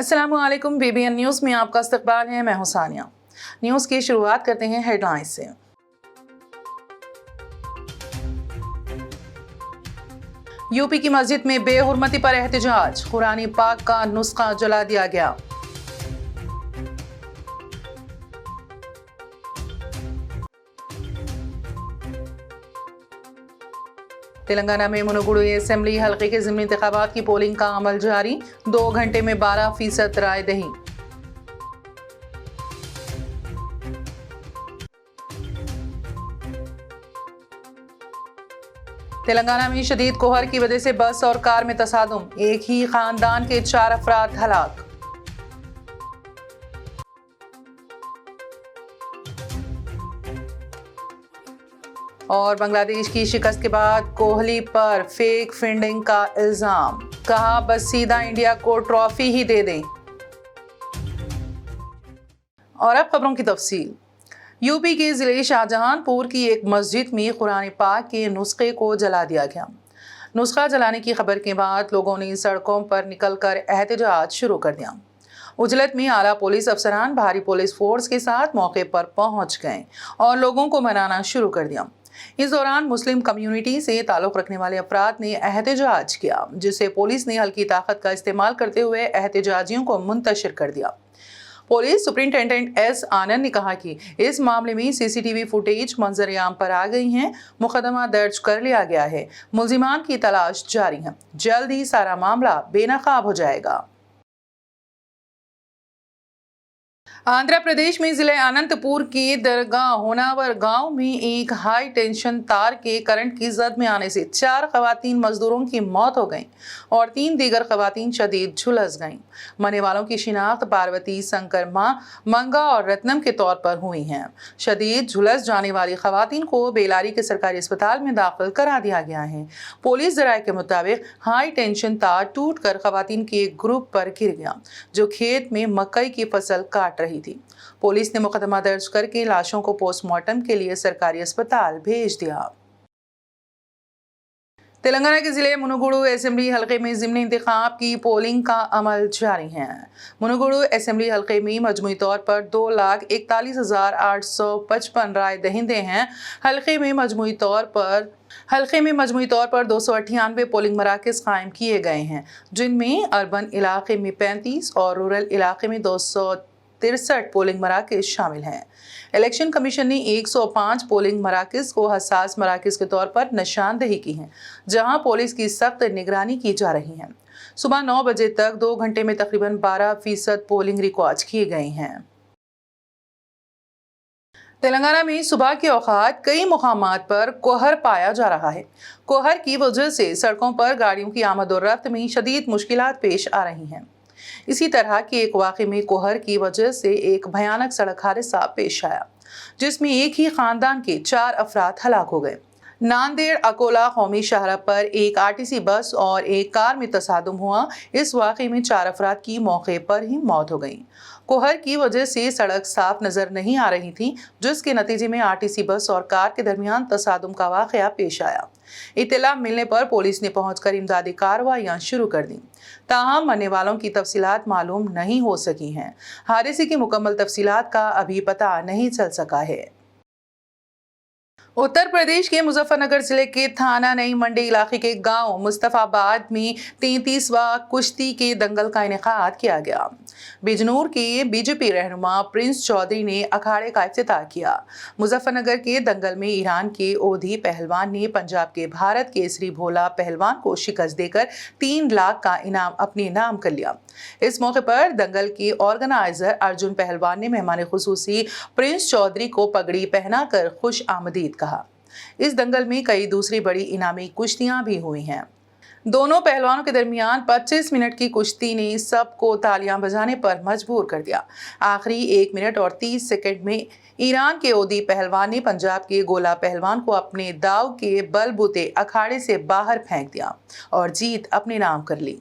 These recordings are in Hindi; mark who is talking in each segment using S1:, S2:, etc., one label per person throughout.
S1: अस्सलामुअलैकुम। BBN न्यूज़ में आपका इस्तकबाल है। मैं हूं सानिया। न्यूज़ की शुरुआत करते हैं हेडलाइंस से। यूपी की मस्जिद में बेहुरमती पर एहतजाज, कुरान पाक का नुस्खा जला दिया गया। तेलंगाना में मुनुगुडु असेंबली हल्के के ज़िमनी इंतखाबात की पोलिंग का अमल जारी, 2 घंटे में 12% राय दही। तेलंगाना में शदीद कोहर की वजह से बस और कार में तसादुम, एक ही खानदान के 4 अफराद हलाक। और बांग्लादेश की शिकस्त के बाद कोहली पर फेक फंडिंग का इल्जाम, कहा बस सीधा इंडिया को ट्रॉफी ही दे दें। और अब खबरों की तफसील। यूपी के जिले शाहजहांपुर की एक मस्जिद में कुरान पाक के नुस्खे को जला दिया गया। नुस्खा जलाने की खबर के बाद लोगों ने सड़कों पर निकलकर एहतजाज शुरू कर दिया। उजलत में आला पुलिस अफसरान भारी पुलिस फोर्स के साथ मौके पर पहुंच गए और लोगों को मनाना शुरू कर दिया। इस दौरान मुस्लिम कम्युनिटी से ताल्लुक रखने वाले अफराद ने एहतजाज किया, जिसे पुलिस ने हल्की ताकत का इस्तेमाल करते हुए एहतजाजियों को मुंतशिर कर दिया। पुलिस सुपरिंटेंडेंट एस आनंद ने कहा कि इस मामले में सीसीटीवी फुटेज मंजर आम पर आ गई हैं, मुकदमा दर्ज कर लिया गया है, मुल्जिमान की तलाश जारी है, जल्द ही सारा मामला बेनकाब हो जाएगा। आंध्र प्रदेश में जिले अनंतपुर के दरगाह होनावर गांव में एक हाई टेंशन तार के करंट की जद में आने से 4 खवातीन मजदूरों की मौत हो गई और 3 दीगर खवातीन शदीद झुलस गईं। मरने वालों की शिनाख्त पार्वती, शंकरमा, मंगा और रत्नम के तौर पर हुई है। शदीद झुलस जाने वाली खवातीन को बेलारी के सरकारी अस्पताल में दाखिल करा दिया गया है। पुलिस जराये के मुताबिक हाई टेंशन तार टूट कर खवातीन के एक ग्रुप पर गिर गया, जो खेत में मकई की फसल काट रही थी। पुलिस ने मुकदमा दर्ज करके लाशों को पोस्टमार्टम के लिए सरकारी अस्पताल भेज दिया। तेलंगाना के जिले मुनुगुडु असेंबली हल्के में ज़िमनी इंतखाब की पोलिंग का अमल जारी है। मुनुगुडु असेंबली हल्के में मजमूई तौर पर 2,41,855 राय दहिंदे हैं। हल्के में मजमूई तौर पर 298 पोलिंग मराकज़ कायम किए गए हैं, जिनमें अर्बन इलाके में 35 और रूरल इलाके में 263 पोलिंग मराकज़ शामिल हैं। इलेक्शन कमीशन ने 105 पोलिंग मराकज़ को हसास मराकज़ के तौर पर निशानदेही की है, जहां पुलिस की सख्त निगरानी की जा रही है। सुबह 9 बजे तक 2 घंटे में तकरीबन 12% पोलिंग रिकॉर्ड किए गए हैं। तेलंगाना में सुबह के औकात कई मुकामात पर कोहर पाया जा रहा है। कोहर की वजह से सड़कों पर गाड़ियों की आमद और रफ्त में शदीद मुश्किलात पेश आ रही हैं। इसी तरह के एक वाक़े में कोहर की वजह से एक भयानक सड़क हादसा पेश आया, जिसमें एक ही खानदान के 4 अफराद हलाक हो गए। नांदेड़ अकोला कौमी शाहरा पर एक आरटीसी बस और एक कार में तसादुम हुआ। इस वाक़े में 4 अफराद की मौके पर ही मौत हो गई। कोहर की वजह से सड़क साफ नजर नहीं आ रही थी, जिसके नतीजे में आरटीसी बस और कार के दरमियान तसादुम का वाक़या पेश आया। इत्तला मिलने पर पुलिस ने पहुंचकर इमदादी कार्रवाइयां शुरू कर दी। ताहम मरने वालों की तफसीलात मालूम नहीं हो सकी हैं। हादसे की मुकम्मल तफसीलात का अभी पता नहीं चल सका है। उत्तर प्रदेश के मुजफ्फरनगर जिले के थाना नई मंडी इलाके के गांव मुस्तफाबाद में 33वां कुश्ती के दंगल का इनेकाद किया गया। बिजनूर के बीजेपी रहनुमा प्रिंस चौधरी ने अखाड़े का इफ्तिताह किया। मुजफ्फरनगर के दंगल में ईरान के ओधी पहलवान ने पंजाब के भारत केसरी भोला पहलवान को शिकस्त देकर 3 लाख का इनाम अपने नाम कर लिया। इस मौके पर दंगल के ऑर्गेनाइजर अर्जुन पहलवान ने मेहमान खुसूसी प्रिंस चौधरी को पगड़ी पहनाकर खुश आमदीद कहा। इस दंगल में कई दूसरी बड़ी इनामी कुश्तियां भी हुई हैं। दोनों पहलवानों के दरमियान 25 मिनट की कुश्ती ने सबको तालियां बजाने पर मजबूर कर दिया। आखिरी 1 मिनट और 30 सेकंड में ईरान के ओदी पहलवान ने पंजाब के गोला पहलवान को अपने दाव के बलबूते अखाड़े से बाहर फेंक दिया और जीत अपने नाम कर ली।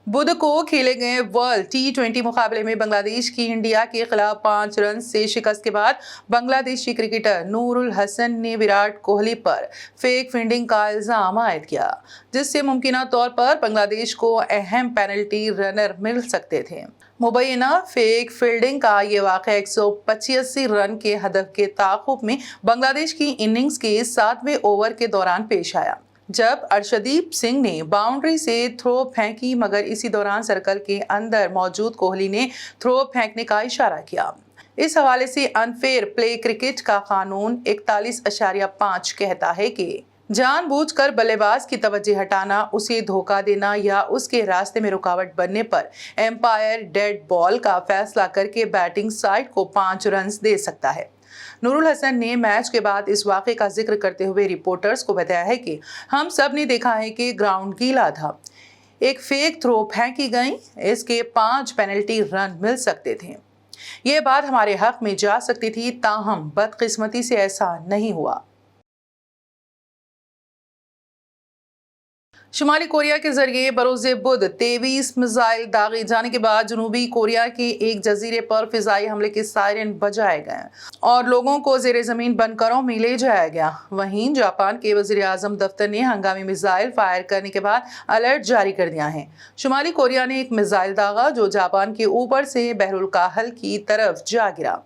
S1: बुध को खेले गए वर्ल्ड T20 मुकाबले में बांग्लादेश की इंडिया के खिलाफ 5 रन से शिकस्त के बाद बांग्लादेशी क्रिकेटर नूरुल हसन ने विराट कोहली पर फेक फील्डिंग का इल्जाम आयद किया, जिससे मुमकिन तौर पर बांग्लादेश को अहम पेनल्टी रनर मिल सकते थे। मुबैना फेक फील्डिंग का ये वाक़या 185 रन के हदफ के ताक़ुब में बांग्लादेश की इनिंग्स के 7वें ओवर के दौरान पेश आया, जब अर्शदीप सिंह ने बाउंड्री से थ्रो फेंकी, मगर इसी दौरान सर्कल के अंदर मौजूद कोहली ने थ्रो फेंकने का इशारा किया। इस हवाले से अनफेयर प्ले क्रिकेट का कानून 41.5 कहता है कि जानबूझकर बल्लेबाज की तवज्जो हटाना, उसे धोखा देना या उसके रास्ते में रुकावट बनने पर एम्पायर डेड बॉल का फैसला करके बैटिंग साइड को 5 रन दे सकता है। नूरुल हसन ने मैच के बाद इस वाक़े का जिक्र करते हुए रिपोर्टर्स को बताया है कि हम सब ने देखा है कि ग्राउंड गीला था, एक फेक थ्रो फेंकी गई, इसके 5 पेनल्टी रन मिल सकते थे, ये बात हमारे हक में जा सकती थी, ताहम बदकिस्मती से ऐसा नहीं हुआ। शुमाली कोरिया के जरिए बरोज़े बुध 23 मिसाइल दागे जाने के बाद जनूबी कोरिया के एक जजीरे पर फिजाई हमले के सायरन बजाए गए और लोगों को जेर जमीन बंकरों में ले जाया गया। वहीं जापान के वज़ीर आज़म दफ्तर ने हंगामी मिसाइल फायर करने के बाद अलर्ट जारी कर दिया है। शुमाली कोरिया ने एक मिसाइल दागा जो जापान के ऊपर से बहरुल काहल की तरफ जा गिरा।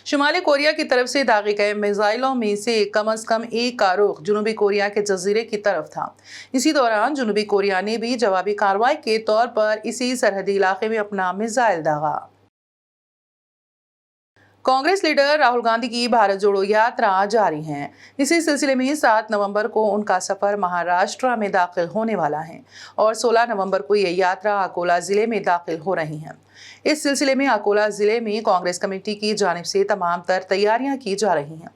S1: शुमाली कोरिया की तरफ से दागे गए मिसाइलों में से कम एक का रुख जनूबी कोरिया के जजीरे की तरफ था। इसी दौरान जनूबी कोरिया ने भी जवाबी कार्रवाई के तौर पर इसी सरहदी इलाके में अपना मिसाइल दागा। कांग्रेस लीडर राहुल गांधी की भारत जोड़ो यात्रा जारी है। इसी सिलसिले में 7 नवंबर को उनका सफर महाराष्ट्र में दाखिल होने वाला है और 16 नवंबर को ये यात्रा अकोला जिले में दाखिल हो रही है। इस सिलसिले में अकोला जिले में कांग्रेस कमेटी की जानिब से तमाम तर तैयारियां की जा रही हैं।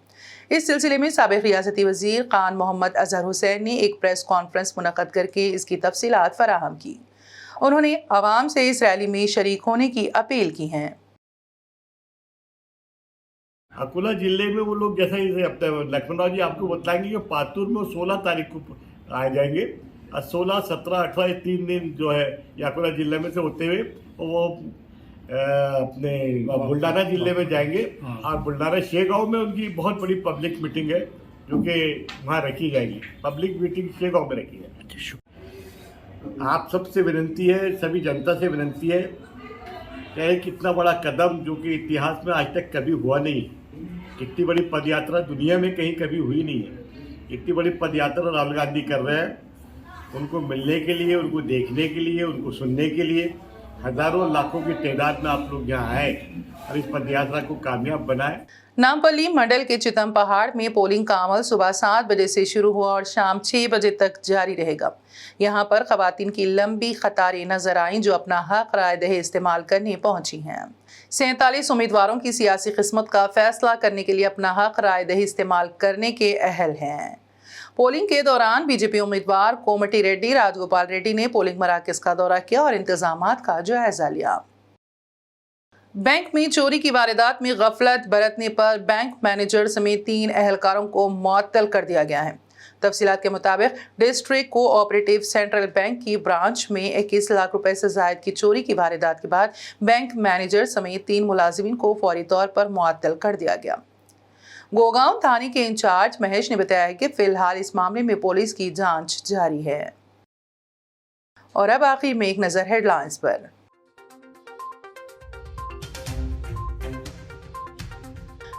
S1: इस सिलसिले में साबिक रियासती वजीर खान मोहम्मद अजहर हुसैन ने एक प्रेस कॉन्फ्रेंस मुनक्कद करके इसकी तफसीलात फराहम की। उन्होंने आवाम से इस रैली में शरीक होने की अपील की है।
S2: अकोला जिले में वो लोग जैसा ही अपने लक्ष्मणराव जी आपको बताएंगे कि पातुर में 16 तारीख को आ जाएंगे और 16, 17, 18 ये 3 दिन जो है ये अकोला जिले में से होते हुए वो अपने बुल्डाना जिले में जाएंगे और बुल्डाना शेगांव में उनकी बहुत बड़ी पब्लिक मीटिंग है जो कि वहाँ रखी जाएगी। पब्लिक मीटिंग शेगांव में रखी जाएगी। आप सबसे विनती है, सभी जनता से विनंती है कि कितना बड़ा कदम जो कि इतिहास में आज तक कभी हुआ नहीं, इतनी बड़ी पदयात्रा दुनिया में कहीं कभी हुई नहीं है। इतनी बड़ी पदयात्रा राहुल गांधी कर रहे हैं, उनको मिलने के लिए, उनको देखने के लिए, उनको सुनने के लिए हजारों लाखों की तादाद में आप लोग यहाँ आए और इस पदयात्रा को कामयाब बनाए।
S1: नामपल्ली मंडल के चितम पहाड़ में पोलिंग का अमल सुबह 7 बजे से शुरू हुआ और शाम 6 बजे तक जारी रहेगा। यहाँ पर खवातीन की लंबी कतारें नजर आईं जो अपना हक राय दही इस्तेमाल करने पहुंची हैं। 47 उम्मीदवारों की सियासी किस्मत का फैसला करने के लिए अपना हक राय दही इस्तेमाल करने के अहल हैं। पोलिंग के दौरान बीजेपी उम्मीदवार कोमटी रेड्डी राजगोपाल रेड्डी ने पोलिंग मराकज का दौरा किया और इंतजामात का जायजा लिया। बैंक में चोरी की वारदात में गफलत बरतने पर बैंक मैनेजर समेत 3 अहलकारों को मुअत्तल कर दिया गया है। तफसीलात के मुताबिक डिस्ट्रिक्ट कोऑपरेटिव सेंट्रल बैंक की ब्रांच में 21 लाख रुपए से जायद की चोरी की वारदात के बाद बैंक मैनेजर समेत 3 मुलाजिमीन को फौरी तौर पर मुअत्तल कर दिया गया। गोगांव थाने के इंचार्ज महेश ने बताया कि फिलहाल इस मामले में पुलिस की जांच जारी है। और अब आखिर में एक नजर हेडलाइंस पर।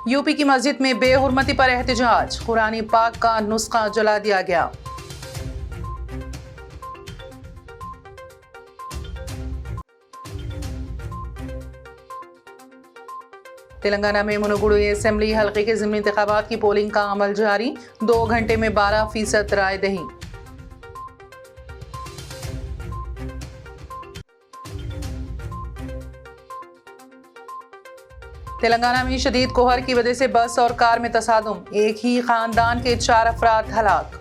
S1: यूपी की मस्जिद में बेहुरमती पर एहतजाज, कुरान पाक का नुस्खा जला दिया गया। तेलंगाना में मुनुगुडु असेंबली हल्के के ज़िमनी इंतखाबात की पोलिंग का अमल जारी, 2 घंटे में 12% राय दही। तेलंगाना में शदीद कोहर की वजह से बस और कार में तसादुम, एक ही खानदान के 4 अफराद हलाक।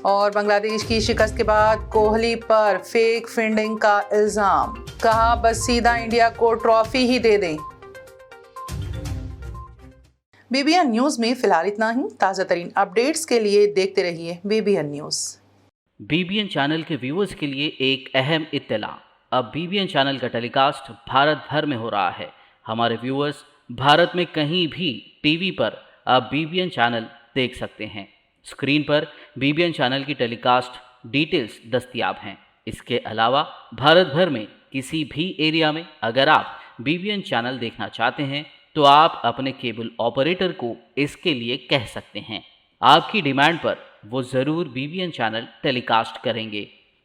S1: और बांग्लादेश की शिकस्त के बाद कोहली पर फेक फील्डिंग का इल्जाम, कहा बस सीधा इंडिया को ट्रॉफी ही दे दें। BBN न्यूज़ में फिलहाल इतना ही। ताज़ा तरीन अपडेट्स के लिए देखते रहिए BBN न्यूज़।
S3: BBN चैनल के व्यूअर्स के लिए एक अहम इत्तला। अब BBN चैनल का टेलीकास्ट भारत भर में हो रहा है। हमारे व्यूअर्स भारत में कहीं भी टीवी पर अब BBN चैनल देख सकते हैं। स्क्रीन पर BBN चैनल की टेलीकास्ट डिटेल्स दस्तयाब हैं। इसके अलावा भारत भर में किसी भी एरिया में अगर आप BBN चैनल देखना चाहते हैं तो आप अपने केबल ऑपरेटर को इसके लिए कह सकते हैं। आपकी डिमांड पर वो ज़रूर BBN चैनल टेलीकास्ट करेंगे,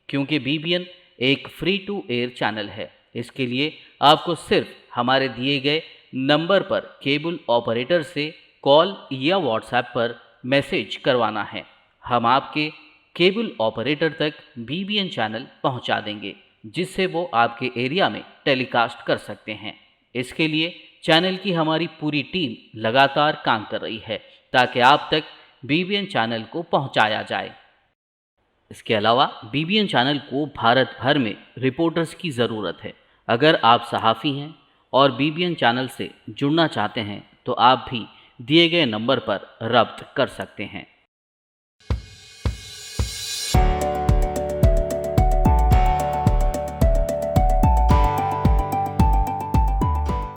S3: क्योंकि BBN एक फ्री टू एयर चैनल है। इसके लिए आपको सिर्फ हमारे दिए गए नंबर पर केबल ऑपरेटर से कॉल या व्हाट्सएप पर मैसेज करवाना है। हम आपके केबल ऑपरेटर तक BBN चैनल पहुंचा देंगे, जिससे वो आपके एरिया में टेलीकास्ट कर सकते हैं। इसके लिए चैनल की हमारी पूरी टीम लगातार काम कर रही है ताकि आप तक BBN चैनल को पहुंचाया जाए। इसके अलावा BBN चैनल को भारत भर में रिपोर्टर्स की ज़रूरत है। अगर आप सहाफ़ी हैं और BBN चैनल से जुड़ना चाहते हैं तो आप भी दिए गए नंबर पर रब्त कर सकते हैं।